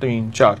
3, 4,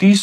30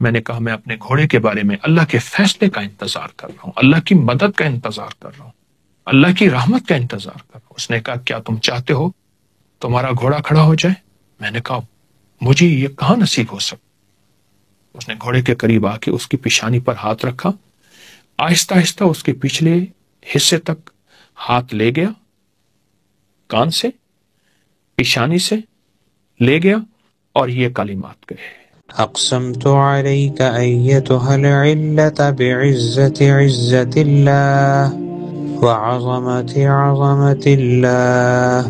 میں نے کہا میں اپنے گھوڑے کے بارے میں اللہ کے فیصلے کا انتظار کر رہا ہوں، اللہ کی مدد کا انتظار کر رہا ہوں، اللہ کی رحمت کا انتظار کر رہا ہوں۔ اس نے کہا کیا تم چاہتے ہو تمہارا گھوڑا کھڑا ہو جائے؟ میں نے کہا مجھے یہ کہاں نصیب ہو سکتا۔ اس نے گھوڑے کے قریب آ کے اس کی پیشانی پر ہاتھ رکھا، آہستہ آہستہ اس کے پچھلے حصے تک ہاتھ لے گیا، کان سے پیشانی سے لے گیا اور یہ کلمات کہے: أقسمت عليك أيتها العلة بعزة عزة الله وعظمة عظمة الله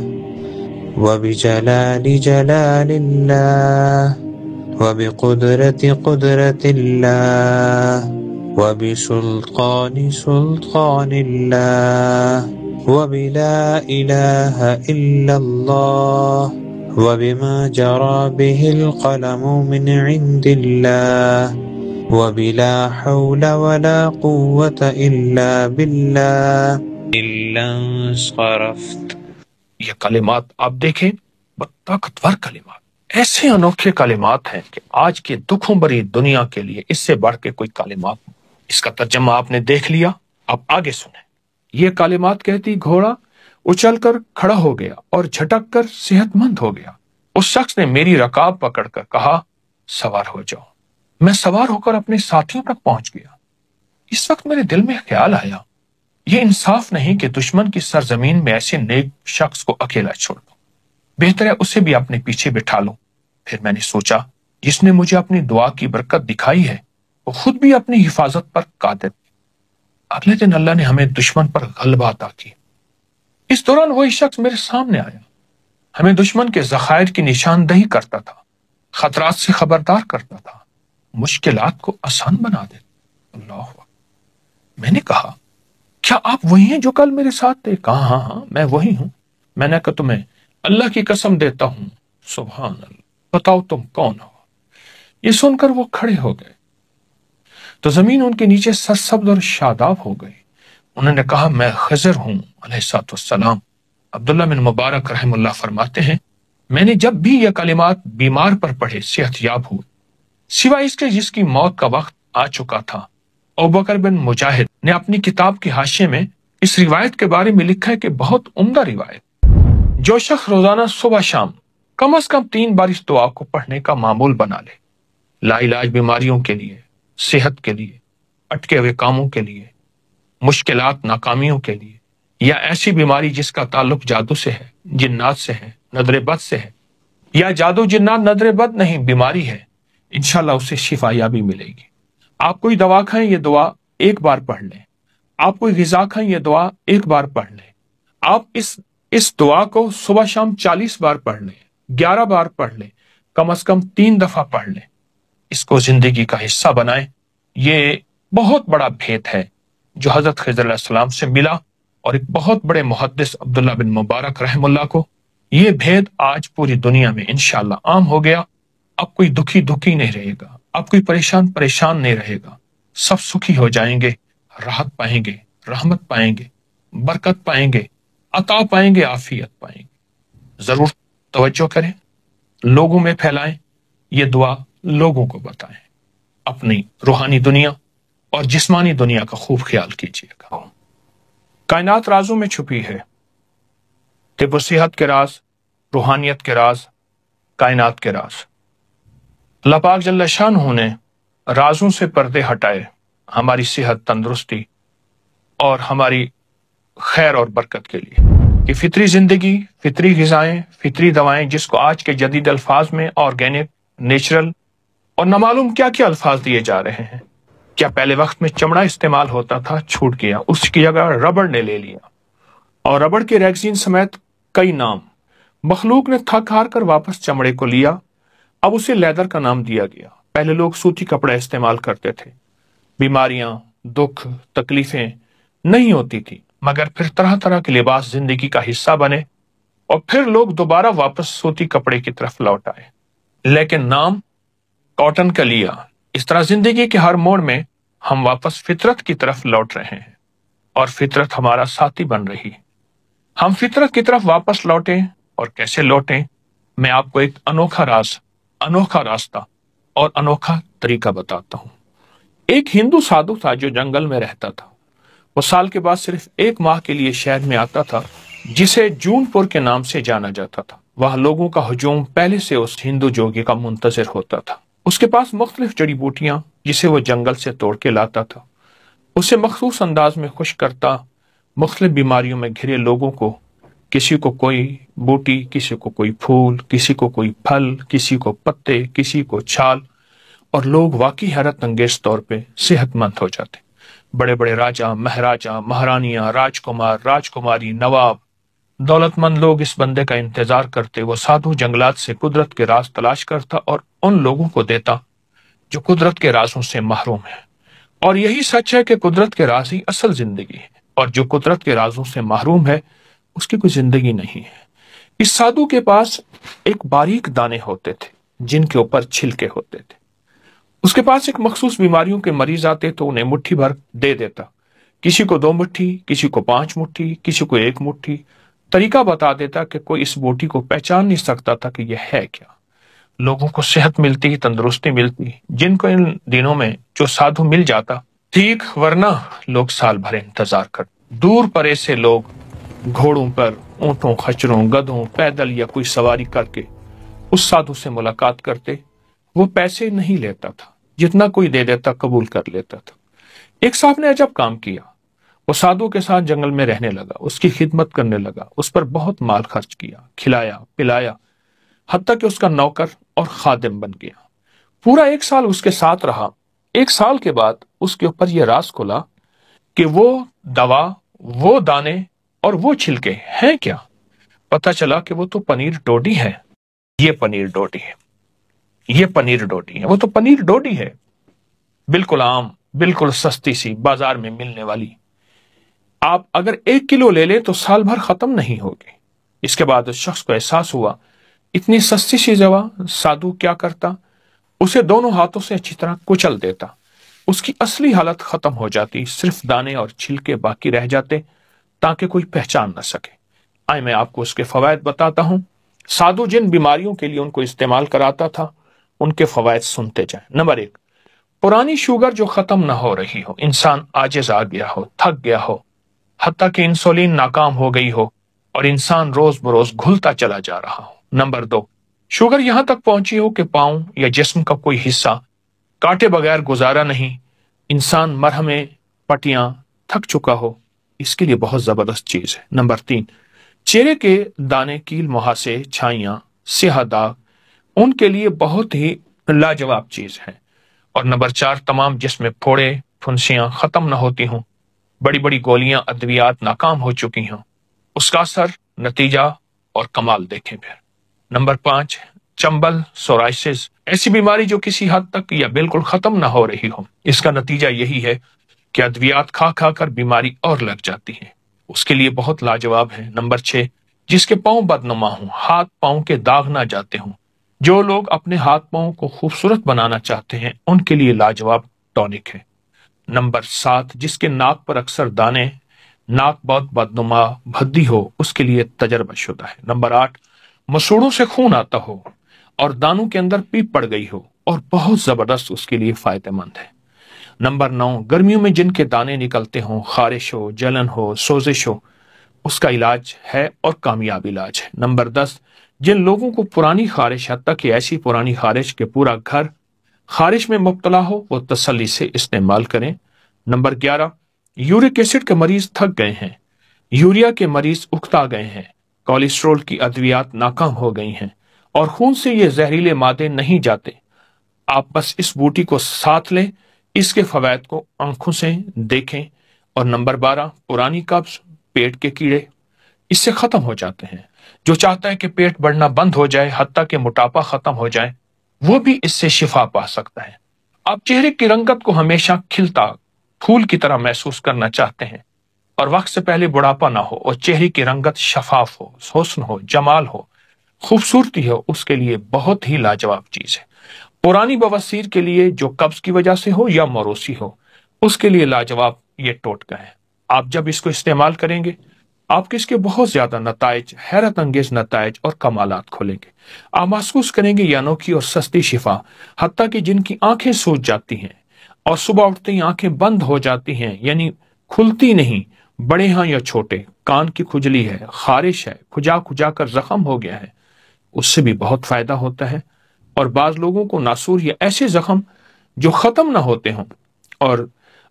وبجلال جلال الله وبقدرة قدرة الله وبسلطان سلطان الله وبلا إله إلا الله وبما جرى به القلم من عند الله وبلا حول ولا قوة إلا بالله إلا انصرفت۔ یہ کلمات آپ دیکھیں، طاقتور کلمات، ایسے انوکھے کلمات ہیں کہ آج کے دکھوں بری دنیا کے لیے اس سے بڑھ کے کوئی کلمات نہیں۔ اس کا ترجمہ آپ نے دیکھ لیا، آپ آگے سنیں۔ یہ کلمات کہتی گھوڑا اچھل کر کھڑا ہو گیا اور جھٹک کر صحت مند ہو گیا۔ اس شخص نے میری رکاب پکڑ کر کہا سوار ہو جاؤ۔ میں سوار ہو کر اپنے ساتھیوں تک پہنچ گیا۔ اس وقت میرے دل میں خیال آیا یہ انصاف نہیں کہ دشمن کی سرزمین میں ایسے نیک شخص کو اکیلا چھوڑ دوں، بہتر ہے اسے بھی اپنے پیچھے بٹھا لوں۔ پھر میں نے سوچا جس نے مجھے اپنی دعا کی برکت دکھائی ہے وہ خود بھی اپنی حفاظت پر قادر ہے۔ اگلے دن اللہ نے ہمیں دشمن پر غلبہ عطا کی۔ اس دوران وہی شخص میرے سامنے آیا، ہمیں دشمن کے ذخائر کی نشاندہی کرتا تھا، خطرات سے خبردار کرتا تھا، مشکلات کو آسان بنا دیتا۔ اللہ اکبر۔ میں نے کہا کیا آپ وہی ہیں جو کل میرے ساتھ تھے؟ کہا ہاں میں وہی ہوں۔ میں نے کہا تمہیں اللہ کی قسم دیتا ہوں، سبحان اللہ، بتاؤ تم کون ہو؟ یہ سن کر وہ کھڑے ہو گئے تو زمین ان کے نیچے سرسبز اور شاداب ہو گئی۔ انہوں نے کہا میں خضر ہوں علیہ السلام۔ عبداللہ بن مبارک رحم اللہ فرماتے ہیں میں نے جب بھی یہ کلمات بیمار پر پڑھے صحت یاب ہوئے، سوائے اس کے جس کی موت کا وقت آ چکا تھا۔ ابوبکر بن مجاہد نے اپنی کتاب کے حاشیے میں اس روایت کے بارے میں لکھا ہے کہ بہت عمدہ روایت۔ جو شخص روزانہ صبح شام کم از کم 3 بار اس دعا کو پڑھنے کا معمول بنا لے، لا علاج بیماریوں کے لیے، صحت کے لیے، اٹکے ہوئے کاموں کے لیے، مشکلات ناکامیوں کے لیے، یا ایسی بیماری جس کا تعلق جادو سے ہے، جنات سے ہے، نظر بد سے ہے، یا جادو جنات نظر بد نہیں بیماری ہے، انشاءاللہ اسے شفا یابی ملے گی۔ آپ کوئی دوا کھائیں یہ دعا 1 بار پڑھ لیں، آپ کوئی غذا کھائیں یہ دعا 1 بار پڑھ لیں، آپ اس دعا کو صبح شام 40 بار پڑھ لیں، 11 بار پڑھ لیں، کم از کم 3 دفعہ پڑھ لیں، اس کو زندگی کا حصہ بنائیں۔ یہ بہت بڑا بھید ہے جو حضرت خضر علیہ السلام سے ملا، اور ایک بہت بڑے محدث عبداللہ بن مبارک رحم اللہ کو یہ بھید آج پوری دنیا میں انشاءاللہ عام ہو گیا۔ اب کوئی دکھی نہیں رہے گا، اب کوئی پریشان نہیں رہے گا، سب سکھی ہو جائیں گے، راحت پائیں گے، رحمت پائیں گے، برکت پائیں گے، عطا پائیں گے، عافیت پائیں گے۔ ضرور توجہ کریں، لوگوں میں پھیلائیں، یہ دعا لوگوں کو بتائیں، اپنی روحانی دنیا اور جسمانی دنیا کا خوب خیال کیجیے گا۔ کائنات رازوں میں چھپی ہے، طب و صحت کے راز، روحانیت کے راز، کائنات کے راز۔ اللہ پاک جل شانہ نے رازوں سے پردے ہٹائے ہماری صحت، تندرستی اور ہماری خیر اور برکت کے لیے، کہ فطری زندگی، فطری غذائیں، فطری دوائیں، جس کو آج کے جدید الفاظ میں آرگینک، نیچرل اور نہ معلوم کیا کیا الفاظ دیے جا رہے ہیں۔ کیا پہلے وقت میں چمڑا استعمال ہوتا تھا؟ چھوٹ گیا، اس کی جگہ ربڑ نے لے لیا، اور ربڑ کے ریگزین سمیت کئی نام مخلوق نے تھک ہار کر واپس چمڑے کو لیا، اب اسے لیدر کا نام دیا گیا۔ پہلے لوگ سوتی کپڑے استعمال کرتے تھے، بیماریاں، دکھ، تکلیفیں نہیں ہوتی تھی، مگر پھر طرح طرح کے لباس زندگی کا حصہ بنے، اور پھر لوگ دوبارہ واپس سوتی کپڑے کی طرف لوٹ آئے، لیکن نام کاٹن کا لیا۔ اس طرح زندگی کے ہر موڑ میں ہم واپس فطرت کی طرف لوٹ رہے ہیں، اور فطرت ہمارا ساتھی بن رہی ہے۔ ہم فطرت کی طرف واپس لوٹیں، اور کیسے لوٹیں؟ میں آپ کو ایک انوکھا راستہ اور انوکھا طریقہ بتاتا ہوں۔ ایک ہندو سادھو تھا جو جنگل میں رہتا تھا۔ وہ سال کے بعد صرف 1 ماہ کے لیے شہر میں آتا تھا جسے جون پور کے نام سے جانا جاتا تھا۔ وہاں لوگوں کا ہجوم پہلے سے اس ہندو جوگی کا منتظر ہوتا تھا۔ اس کے پاس مختلف جڑی بوٹیاں جسے وہ جنگل سے توڑ کے لاتا تھا، اسے مخصوص انداز میں خشک کرتا، مختلف بیماریوں میں گھرے لوگوں کو، کسی کو کوئی بوٹی، کسی کو کوئی پھول، کسی کو کوئی پھل، کسی کو پتے، کسی کو چھال، اور لوگ واقعی حیرت انگیز طور پہ صحت مند ہو جاتے۔ بڑے بڑے راجا، مہاراجا، مہارانیاں، راجکمار، راجکماری، نواب، دولت مند لوگ اس بندے کا انتظار کرتے۔ وہ سادھو جنگلات سے قدرت کے راز تلاش کرتا اور ان لوگوں کو دیتا جو قدرت کے رازوں سے محروم ہیں۔ اور یہی سچ ہے کہ قدرت کے راز ہی اصل زندگی ہے، اور جو قدرت کے رازوں سے محروم ہے اس کی کوئی زندگی نہیں ہے۔ اس سادھو کے پاس ایک باریک دانے ہوتے تھے جن کے اوپر چھلکے ہوتے تھے۔ اس کے پاس ایک مخصوص بیماریوں کے مریض آتے تو انہیں مٹھی بھر دے دیتا، کسی کو 2 مٹھی، کسی کو 5 مٹھی، کسی کو 1 مٹھی۔ طریقہ بتا دیتا کہ کوئی اس بوٹی کو پہچان نہیں سکتا تھا کہ یہ ہے کیا۔ لوگوں کو صحت ملتی، تندرستی ملتی، جن کو ان دنوں میں جو سادھو مل جاتا ٹھیک، ورنہ لوگ سال بھر انتظار کرتے۔ دور پرے سے لوگ گھوڑوں پر، اونٹوں، خچروں، گدھوں، پیدل یا کوئی سواری کر کے اس سادھو سے ملاقات کرتے۔ وہ پیسے نہیں لیتا تھا، جتنا کوئی دے دیتا قبول کر لیتا تھا۔ ایک صاحب نے عجب کام کیا، وہ سادھو کے ساتھ جنگل میں رہنے لگا، اس کی خدمت کرنے لگا، اس پر بہت مال خرچ کیا، کھلایا پلایا، حتیٰ کہ اس کا نوکر اور خادم بن گیا۔ پورا 1 سال اس کے ساتھ رہا۔ 1 سال کے بعد اس کے اوپر یہ راز کھلا کہ وہ دوا، وہ دانے اور وہ چھلکے ہیں کیا۔ پتہ چلا کہ وہ تو پنیر ڈوڈی ہے۔ یہ پنیر ڈوڈی ہے، یہ پنیر ڈوڈی ہے، وہ تو پنیر ڈوڈی ہے، بالکل عام، بالکل سستی سی، بازار میں ملنے والی۔ آپ اگر 1 کلو لے لیں تو سال بھر ختم نہیں ہوگی۔ اس کے بعد اس شخص کو احساس ہوا اتنی سستی سی دوا سادھو کیا کرتا، اسے دونوں ہاتھوں سے اچھی طرح کچل دیتا، اس کی اصلی حالت ختم ہو جاتی، صرف دانے اور چھلکے باقی رہ جاتے تاکہ کوئی پہچان نہ سکے۔ آئے میں آپ کو اس کے فوائد بتاتا ہوں۔ سادھو جن بیماریوں کے لیے ان کو استعمال کراتا تھا ان کے فوائد سنتے جائیں۔ نمبر 1، پرانی شوگر جو ختم نہ ہو رہی ہو، انسان عاجز آ گیا ہو، تھک گیا ہو، حتیٰ کہ انسولین ناکام ہو گئی ہو اور انسان روز بروز گھلتا چلا جا رہا ہو۔ نمبر 2، شوگر یہاں تک پہنچی ہو کہ پاؤں یا جسم کا کوئی حصہ کاٹے بغیر گزارا نہیں، انسان مرہمیں، پٹیاں تھک چکا ہو، اس کے لیے بہت زبردست چیز ہے۔ نمبر 3، چہرے کے دانے، کیل، مہاسے، چھائیاں، سیاہ داغ، ان کے لیے بہت ہی لاجواب چیز ہے۔ اور نمبر 4، تمام جسم میں پھوڑے، پھنسیاں ختم نہ ہوتی ہوں، بڑی بڑی گولیاں، ادویات ناکام ہو چکی ہوں، اس کا اثر، نتیجہ اور کمال دیکھیں پھر۔ نمبر 5، چمبل، سورائسس، ایسی بیماری جو کسی حد تک یا بالکل ختم نہ ہو رہی ہو، اس کا نتیجہ یہی ہے کہ ادویات کھا کھا کر بیماری اور لگ جاتی ہے، اس کے لیے بہت لاجواب ہے۔ نمبر 6، جس کے پاؤں بدنما ہوں، ہاتھ پاؤں کے داغ نہ جاتے ہوں، جو لوگ اپنے ہاتھ پاؤں کو خوبصورت بنانا چاہتے ہیں ان کے لیے لاجواب ٹونک ہے۔ نمبر 7، جس کے ناک پر اکثر دانے، ناک بہت بدنما، بھدی ہو، اس کے لیے تجربہ شدہ ہے۔ نمبر 8، مسوڑوں سے خون آتا ہو اور دانوں کے اندر پیپ پڑ گئی ہو اور بہت زبردست، اس کے لیے فائدہ مند ہے۔ نمبر 9، گرمیوں میں جن کے دانے نکلتے ہوں، خارش ہو، جلن ہو، سوزش ہو، اس کا علاج ہے اور کامیاب علاج ہے۔ نمبر 10، جن لوگوں کو پرانی خارش، حتیٰ کہ ایسی پرانی خارش کہ پورا گھر خارش میں مبتلا ہو، وہ تسلی سے استعمال کریں۔ نمبر 11، یورک ایسڈ کے مریض تھک گئے ہیں، یوریا کے مریض اکتا گئے ہیں، کولیسٹرول کی ادویات ناکام ہو گئی ہیں اور خون سے یہ زہریلے مادے نہیں جاتے، آپ بس اس بوٹی کو ساتھ لیں، اس کے فوائد کو آنکھوں سے دیکھیں۔ اور نمبر 12، پرانی قبض، پیٹ کے کیڑے، اس سے ختم ہو جاتے ہیں۔ جو چاہتا ہے کہ پیٹ بڑھنا بند ہو جائے، حتیٰ کہ موٹاپا ختم ہو جائے، وہ بھی اس سے شفا پا سکتا ہے۔ آپ چہرے کی رنگت کو ہمیشہ کھلتا پھول کی طرح محسوس کرنا چاہتے ہیں اور وقت سے پہلے بڑھاپا نہ ہو اور چہرے کی رنگت شفاف ہو، حسن ہو، جمال ہو، خوبصورتی ہو، اس کے لیے بہت ہی لاجواب چیز ہے۔ پرانی بواسیر کے لیے جو قبض کی وجہ سے ہو یا موروثی ہو، اس کے لیے لاجواب یہ ٹوٹکا ہے۔ آپ جب اس کو استعمال کریں گے آپ اس کے بہت زیادہ نتائج، حیرت انگیز نتائج اور کمالات کھولیں گے۔ آپ محسوس کریں گے یہ انوکھی اور سستی شفا، حتیٰ کہ جن کی آنکھیں سوج جاتی ہیں اور صبح اٹھتے ہی آنکھیں بند ہو جاتی ہیں، یعنی کھلتی نہیں، بڑے ہاں یا چھوٹے، کان کی کھجلی ہے، خارش ہے، کھجا کھجا کر زخم ہو گیا ہے، اس سے بھی بہت فائدہ ہوتا ہے۔ اور بعض لوگوں کو ناسور یا ایسے زخم جو ختم نہ ہوتے ہوں اور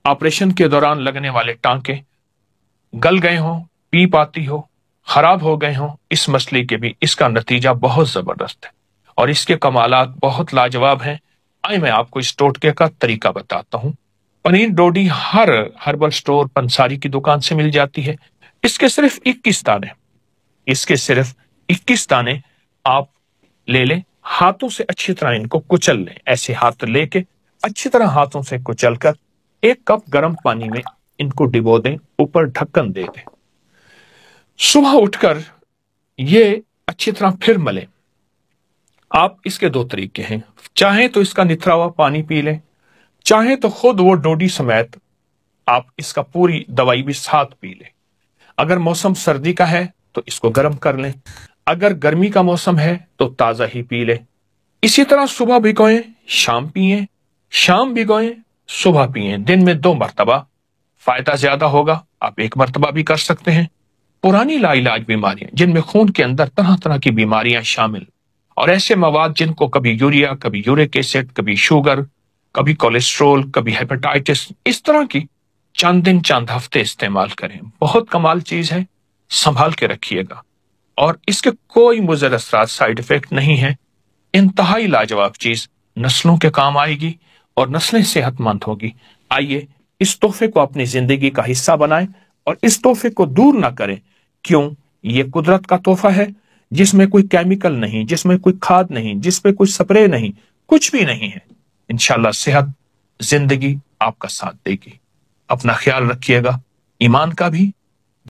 آپریشن کے دوران لگنے والے ٹانکے گل گئے ہوں، پیپ آتی ہو، خراب ہو گئے ہوں، اس مسئلے کے بھی اس کا نتیجہ بہت زبردست ہے اور اس کے کمالات بہت لاجواب ہیں۔ آئے میں آپ کو اس ٹوٹکے کا طریقہ بتاتا ہوں۔ پنیر ڈوڈی ہر ہربل سٹور پنساری کی دکان سے مل جاتی ہے۔ اس کے صرف 21 دانے، اس کے صرف 21 دانے آپ لے لیں، ہاتھوں سے اچھی طرح ان کو کچل لیں، ایسے ہاتھ لے کے اچھی طرح ہاتھوں سے کچل کر 1 کپ گرم پانی میں ان کو ڈبو دیں، اوپر ڈھکن دے دیں۔ صبح اٹھ کر یہ اچھی طرح پھر ملیں۔ آپ اس کے 2 طریقے ہیں، چاہیں تو اس کا نتھرا ہوا پانی پی لیں، چاہیں تو خود وہ ڈوڈی سمیت آپ اس کا پوری دوائی بھی ساتھ پی لیں۔ اگر موسم سردی کا ہے تو اس کو گرم کر لیں، اگر گرمی کا موسم ہے تو تازہ ہی پی لیں۔ اسی طرح صبح بھگوئیں، شام پئیں، شام بھگوئیں، صبح پئیں، دن میں 2 مرتبہ۔ فائدہ زیادہ ہوگا، آپ 1 مرتبہ بھی کر سکتے ہیں۔ پرانی لا علاج بیماریاں جن میں خون کے اندر طرح طرح کی بیماریاں شامل اور ایسے مواد جن کو کبھی یوریا، کبھی یورک ایسڈ، کبھی شوگر، کبھی کولیسٹرول، کبھی ہیپاٹائٹس، اس طرح کی چند دن چند ہفتے استعمال کریں۔ بہت کمال چیز ہے، سنبھال کے رکھیے گا اور اس کے کوئی مضر اثرات، سائیڈ افیکٹ نہیں ہے۔ انتہائی لاجواب چیز، نسلوں کے کام آئے گی اور نسلیں صحت مند ہوگی۔ آئیے اس تحفے کو اپنی زندگی کا حصہ بنائیں اور اس تحفے کو دور نہ کریں۔ کیوں؟ یہ قدرت کا تحفہ ہے جس میں کوئی کیمیکل نہیں، جس میں کوئی کھاد نہیں، جس پہ کوئی سپرے نہیں، کچھ بھی نہیں ہے۔ انشاءاللہ صحت زندگی آپ کا ساتھ دے گی۔ اپنا خیال رکھیے گا، ایمان کا بھی